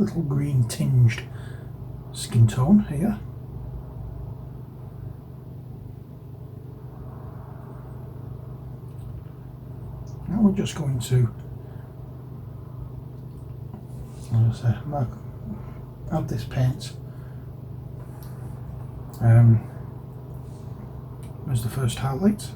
little green tinged skin tone here. Now we're just going to, as I say, add this paint as the first highlight.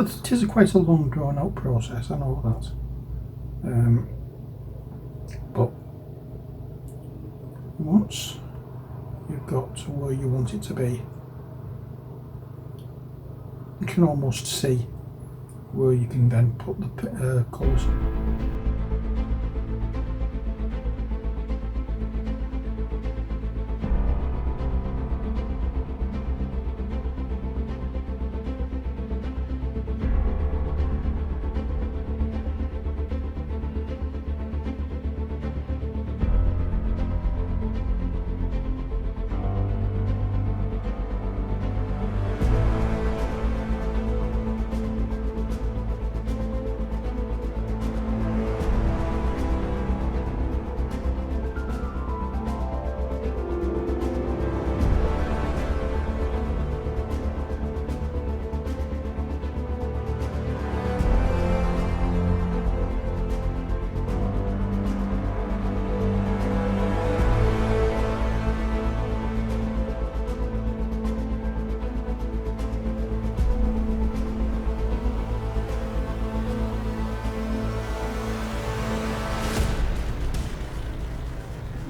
It is quite a long drawn out process, I know that. But once you've got to where you want it to be, you can almost see where you can then put the colours.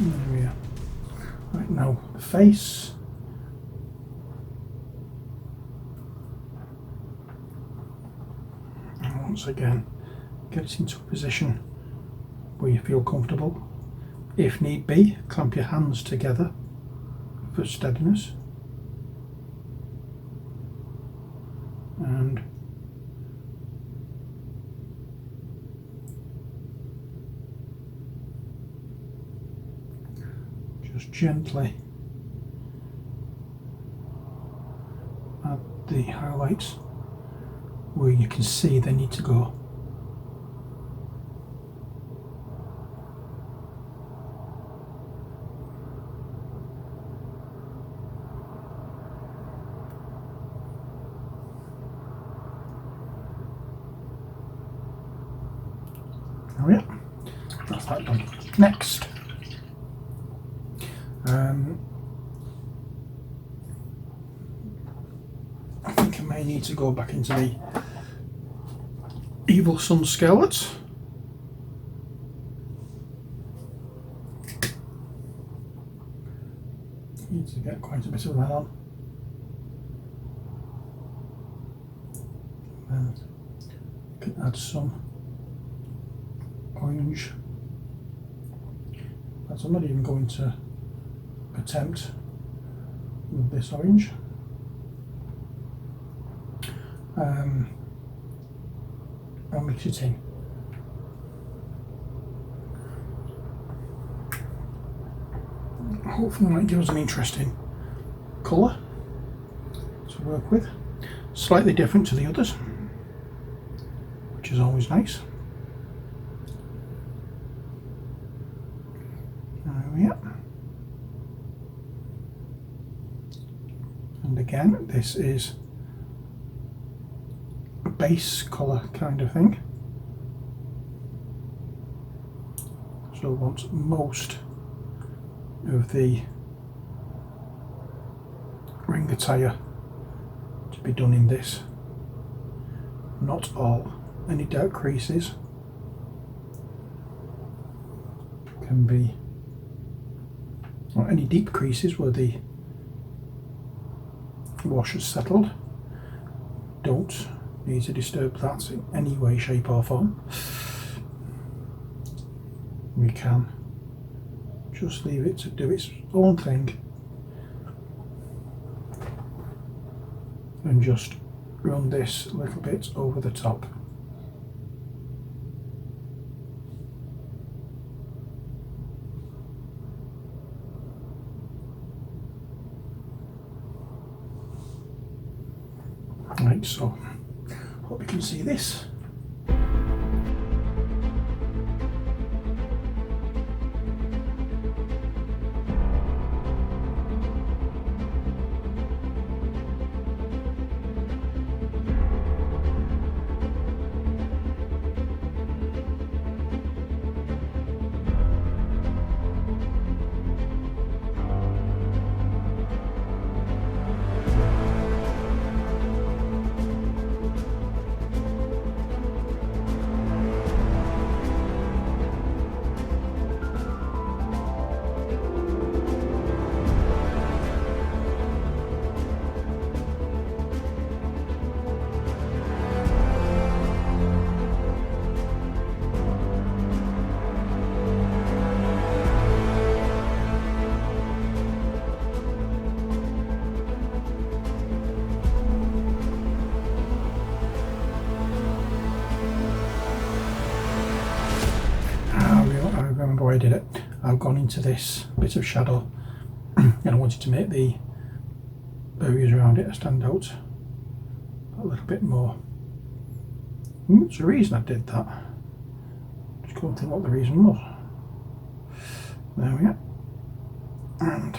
There we are. Right, now the face. And once again, get it into a position where you feel comfortable. If need be, clamp your hands together for steadiness. And just gently add the highlights where you can see they need to go. There we are. That's that done. Next. I think I may need to go back into the Evil Sun Scarlet. Need to get quite a bit of that on. And you can add some orange. But I'm not even going to attempt with this orange. I'll mix it in. Hopefully that gives us an interesting colour to work with. Slightly different to the others, which is always nice. There we are. And again, this is a base colour kind of thing. So I want most of the ring attire to be done in this. Not all. Any dark creases can be, or any deep creases where the wash has settled, don't need to disturb that in any way, shape or form. We can just leave it to do its own thing and just run this a little bit over the top. Right, so hope you can see this. I remember why I did it. I've gone into this bit of shadow and I wanted to make the areas around it stand out a little bit more. There's a reason I did that. Just couldn't think what the reason was. There we go. And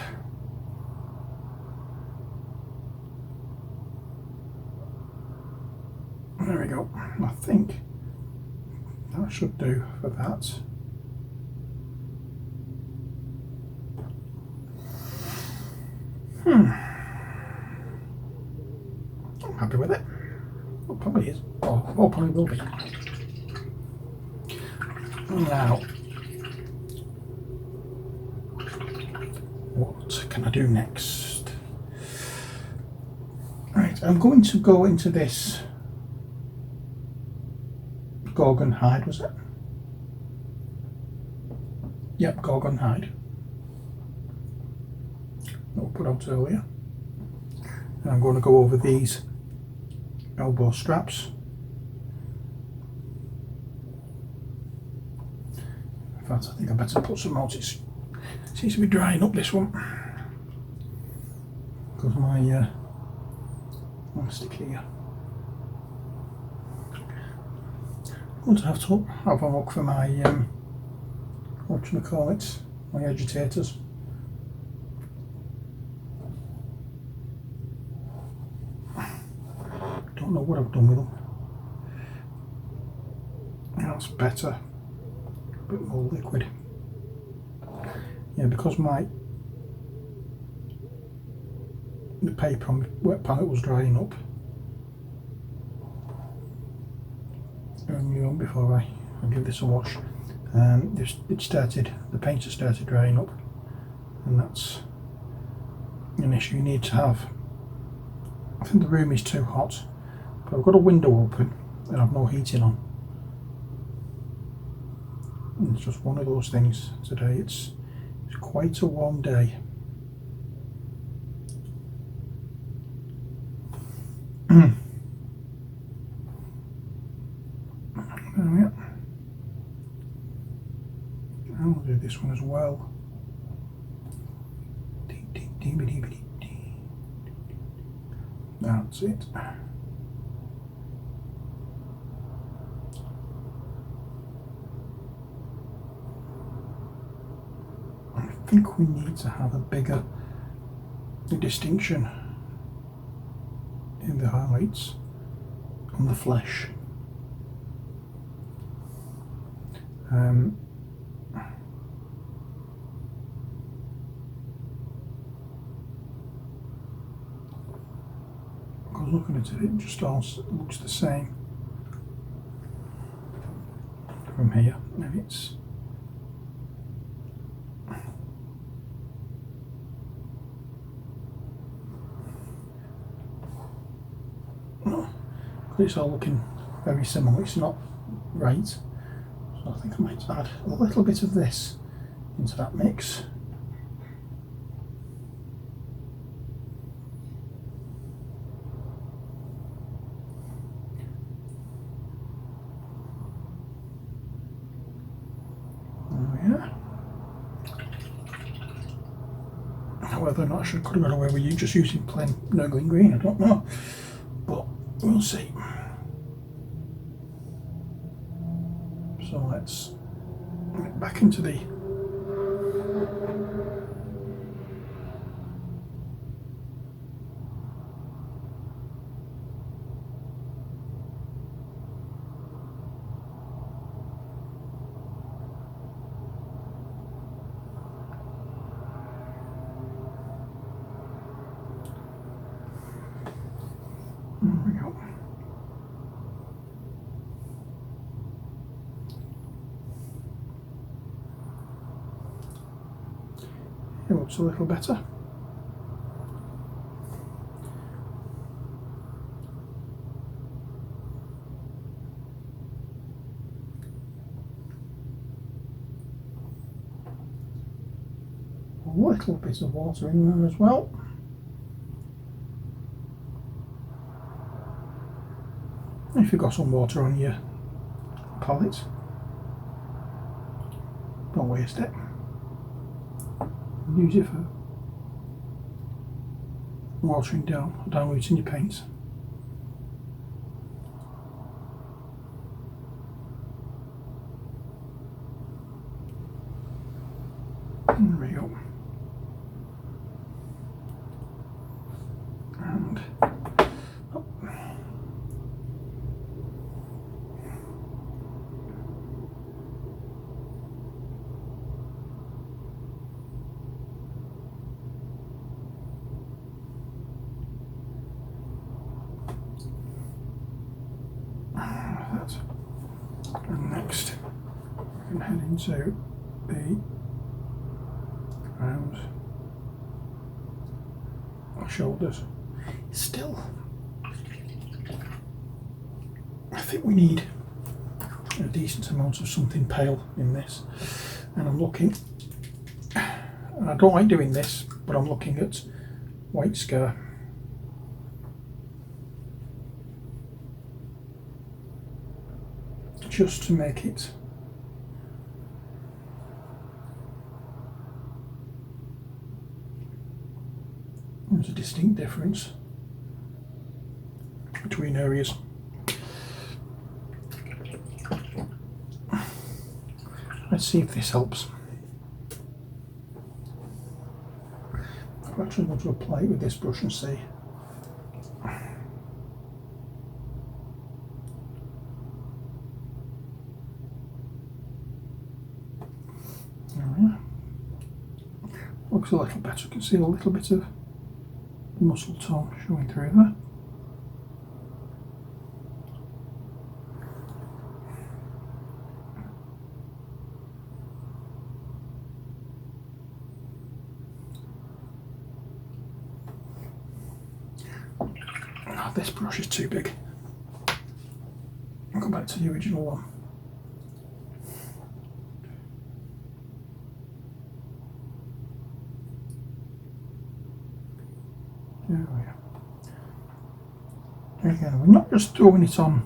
there we go. I think that should do for that. I'm happy with it. Well, probably is. Or probably will be. Now, what can I do next? Right, I'm going to go into this Gorgon hide, was it? Yep, Gorgon hide. That we put out earlier. And I'm going to go over these elbow straps. In fact, I think I better put some out. It seems to be drying up, this one, because my stick here. I'm going to have a look for my what should I call it? My agitators. Don't know what I've done with them. That's better. A bit more liquid. Yeah, because the paper on the wet palette was drying up before I give this a wash. The paint has started drying up, and that's an issue you need to have. I think the room is too hot, but I've got a window open and I've no heating on. And it's just one of those things today. It's quite a warm day. There we are. I'll do this one as well. That's it. I think we need to have a bigger distinction in the highlights on the flesh. Because looking at it, it just all looks the same from here. Maybe it's it's all looking very similar. It's not right, so I think I might add a little bit of this into that mix. Oh yeah. Whether or not I could have got away with you just using plain Nurgling green, I don't know. But we'll see. So let's get back into the there we go. It looks a little better. A little bit of water in there as well. If you've got some water on your palette, don't waste it. Use it for watering down, diluting your paints. There we go. And up. That. And next we can head into the around our shoulders. Still, I think we need a decent amount of something pale in this, and I'm looking, and I don't like doing this, but I'm looking at white scare. Just to make it there's a distinct difference between areas. Let's see if this helps. I'm actually going to apply it with this brush and see. Looks a little better. You can see a little bit of muscle tone showing through there. Oh, this brush is too big. I'll go back to the original one. There we go. Again, we're not just throwing it on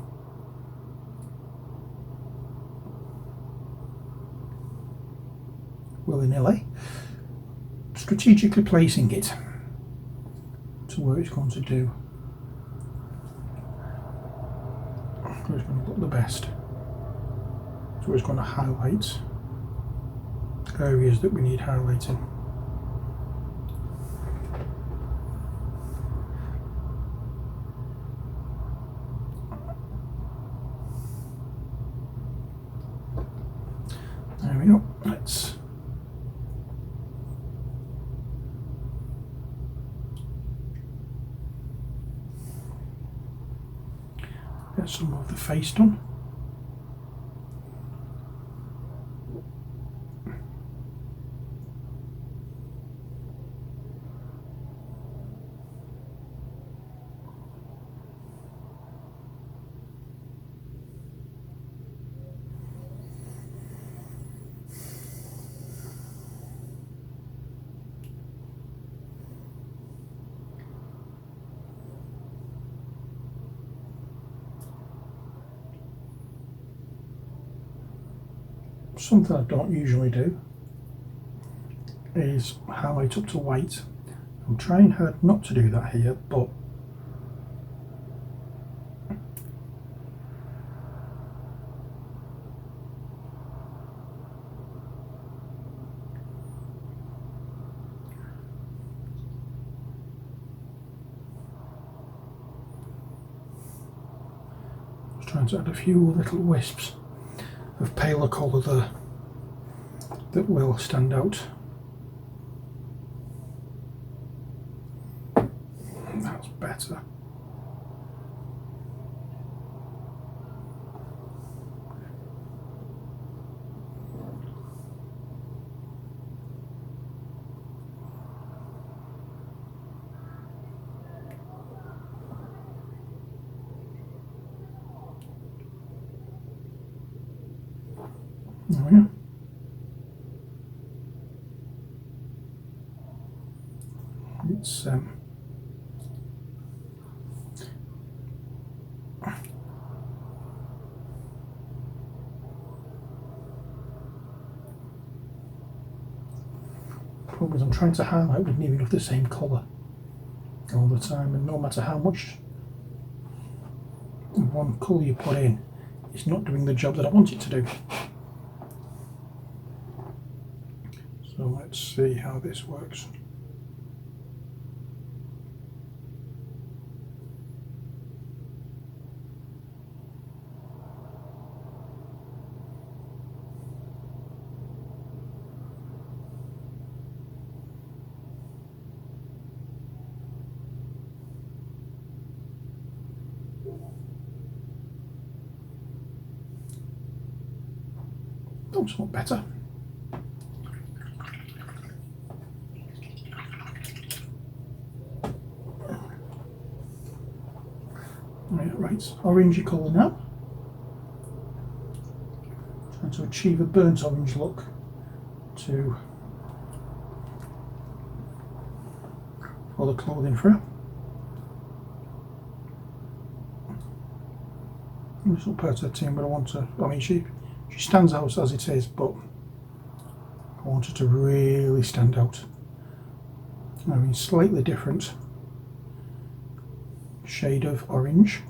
willy-nilly, strategically placing it to where it's going to do, where it's going to look the best, so it's going to highlight areas that we need highlighting. There we go. Let's get some of the face done. Something I don't usually do is highlight up to white. I'm trying hard not to do that here, but trying to add a few little wisps of paler colour there that will stand out. That's better. There we go. It's problem is I'm trying to highlight with nearly enough the same colour all the time, and no matter how much one colour you put in, it's not doing the job that I want it to do. So let's see how this works. Oh, somewhat better. Right, orangey colour now. Trying to achieve a burnt orange look to for the clothing for her. This will put her team, but I want to. I mean, she stands out as it is, but I want her to really stand out. I mean, slightly different shade of orange.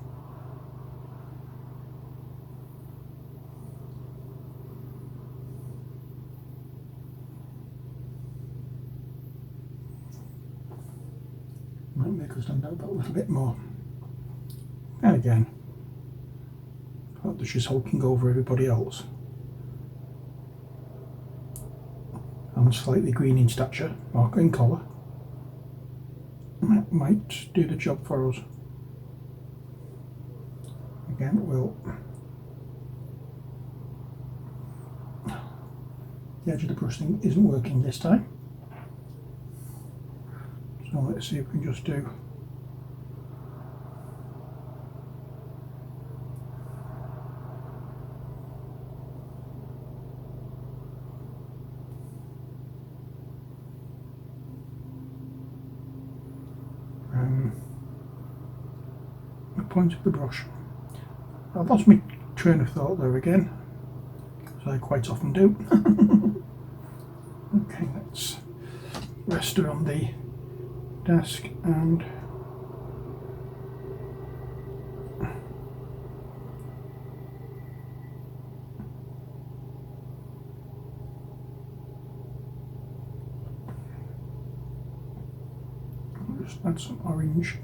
Might make her stand out that little bit more. And again, not that she's hulking over everybody else. I'm slightly green in stature, or in colour. That might do the job for us. Again, the edge of the brush thing isn't working this time. So let's see if we can just do the point of the brush. I've lost my train of thought there again, as I quite often do. Okay, let's rest her on the desk and just add some orange.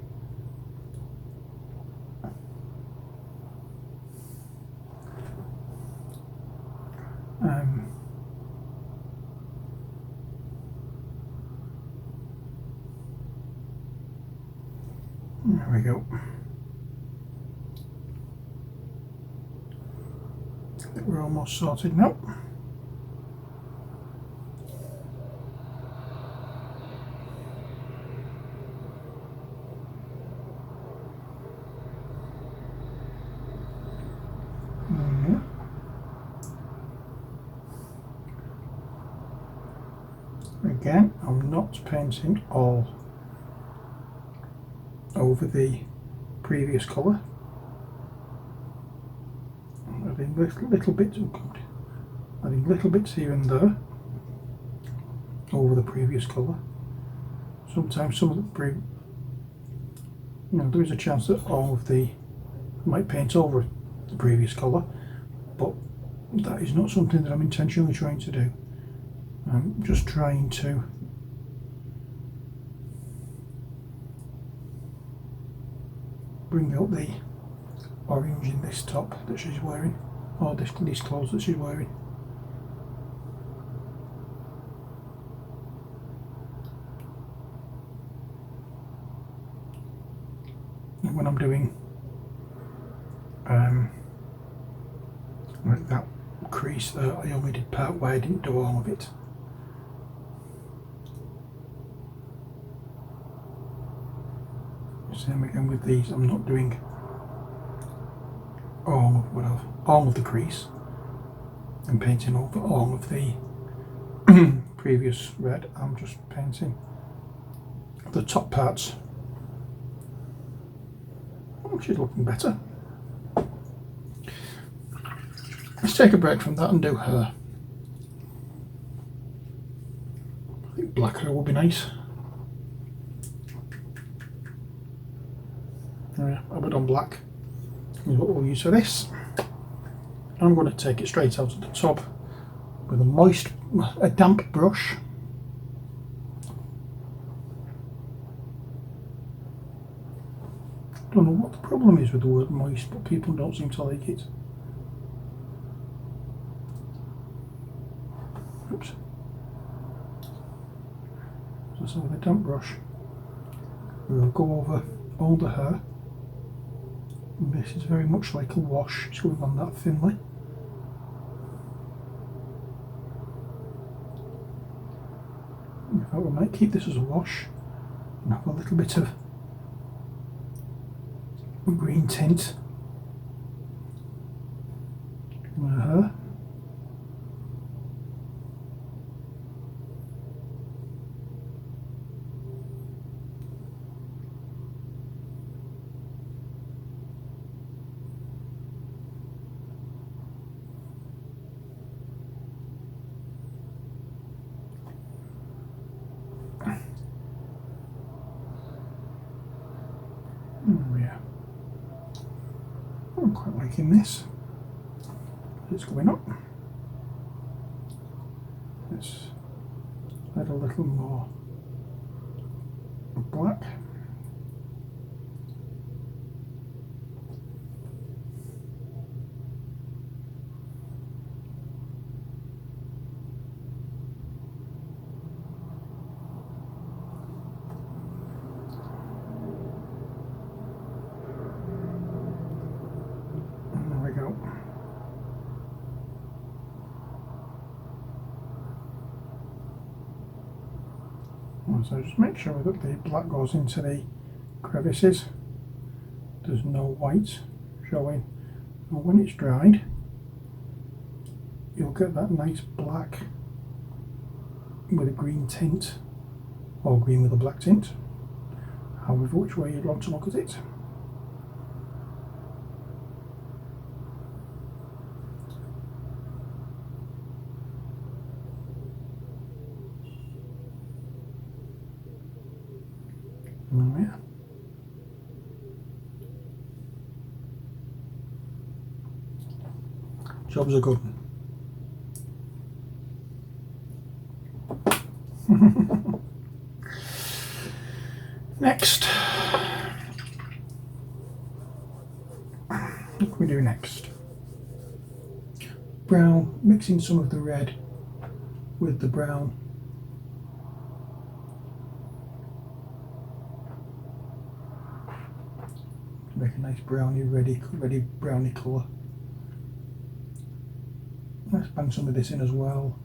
There we go. I think we're almost sorted now. Again, I'm not painting all over the previous colour. I'm adding little bits, adding little bits here and there over the previous colour. Sometimes some of the there is a chance that all of the might paint over the previous colour, but that is not something that I'm intentionally trying to do. I'm just trying to bring out the orange in this top that she's wearing, or this clothes that she's wearing. And when I'm doing like that crease there, I only did part way, I didn't do all of it. Same again with these, I'm not doing all of the crease and painting over all of the previous red. I'm just painting the top parts. Oh, she's looking better. Let's take a break from that and do her. I think black hair would be nice. Abaddon black is what we'll use for this. I'm going to take it straight out of the tub with a damp brush. Don't know what the problem is with the word moist, but people don't seem to like it. Oops. So with a damp brush, we'll go over all the hair. And this is very much like a wash, it's going on that thinly. In fact, we might keep this as a wash and have a little bit of green tint on her hair. Oh yeah, I'm quite liking this. It's going up. Let's add a little more black. So just make sure that the black goes into the crevices. There's no white showing. And when it's dried, you'll get that nice black with a green tint, or green with a black tint, however which way you'd want to look at it. Oh yeah. Job's a good one. Next. What can we do next? Brown, mixing some of the red with the brown. Make a nice browny, ready browny colour. Let's bang some of this in as well.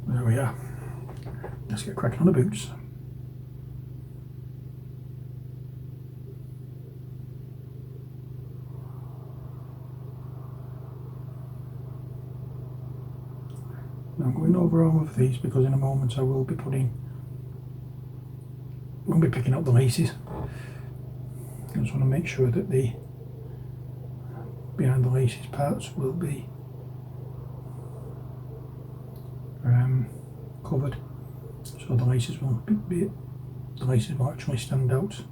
There we are. Let's get cracking on the boots. Now I'm going over all of these because in a moment I will be picking up the laces. I just want to make sure that the behind the laces parts will be covered, so the laces won't actually stand out.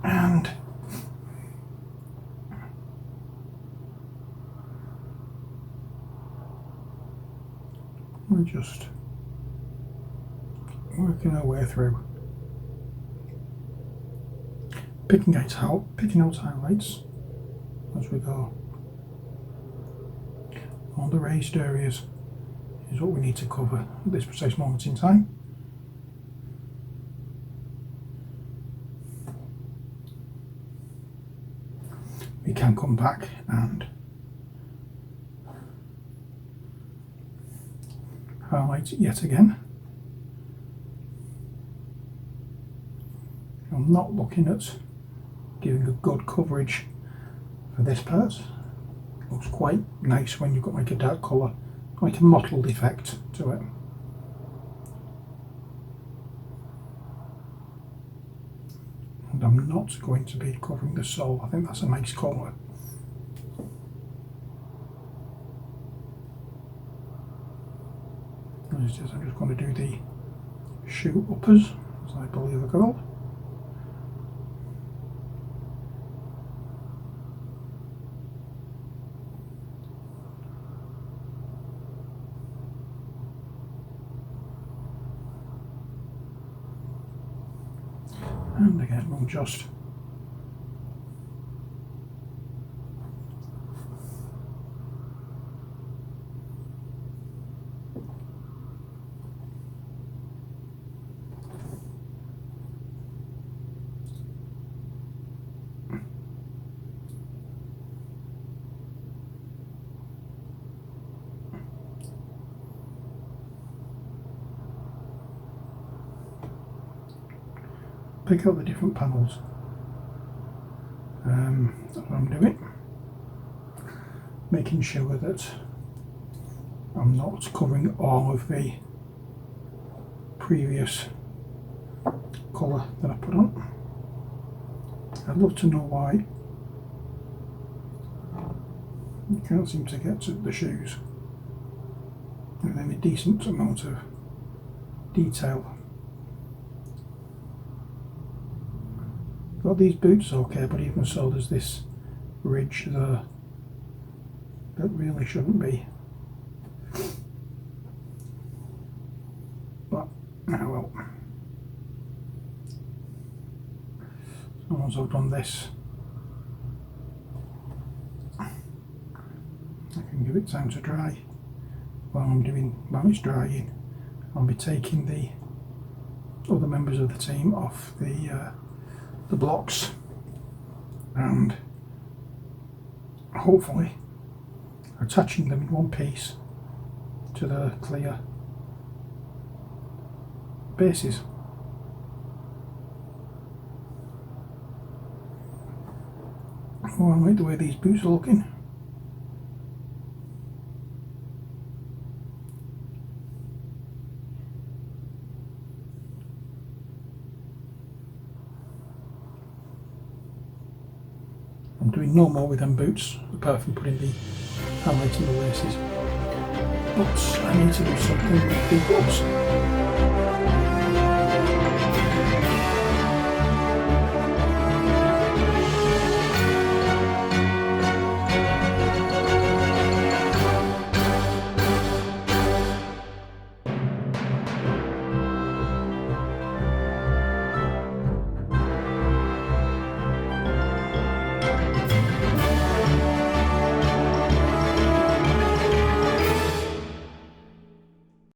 And we just working our way through, picking out highlights as we go. All the raised areas is what we need to cover at this precise moment in time. We can come back and highlight it yet again. I'm not looking at giving a good coverage for this part. Looks quite nice when you've got like a dark colour, like a mottled effect to it. And I'm not going to be covering the sole. I think that's a nice colour. I'm just going to do the shoe uppers, as I believe they're called. And again, we'll just pick out the different panels. That's what I'm doing. Making sure that I'm not covering all of the previous colour that I put on. I'd love to know why you can't seem to get to the shoes with any decent amount of detail. Got these boots okay, but even so there's this ridge there that really shouldn't be. But, oh well. So once I've done this, I can give it time to dry. While it's drying, I'll be taking the other members of the team off the blocks and hopefully attaching them in one piece to the clear bases. Oh, I like the way these boots are looking. I'm doing no more with them boots, apart from putting the highlights and the laces. But I need to do something with the gloves.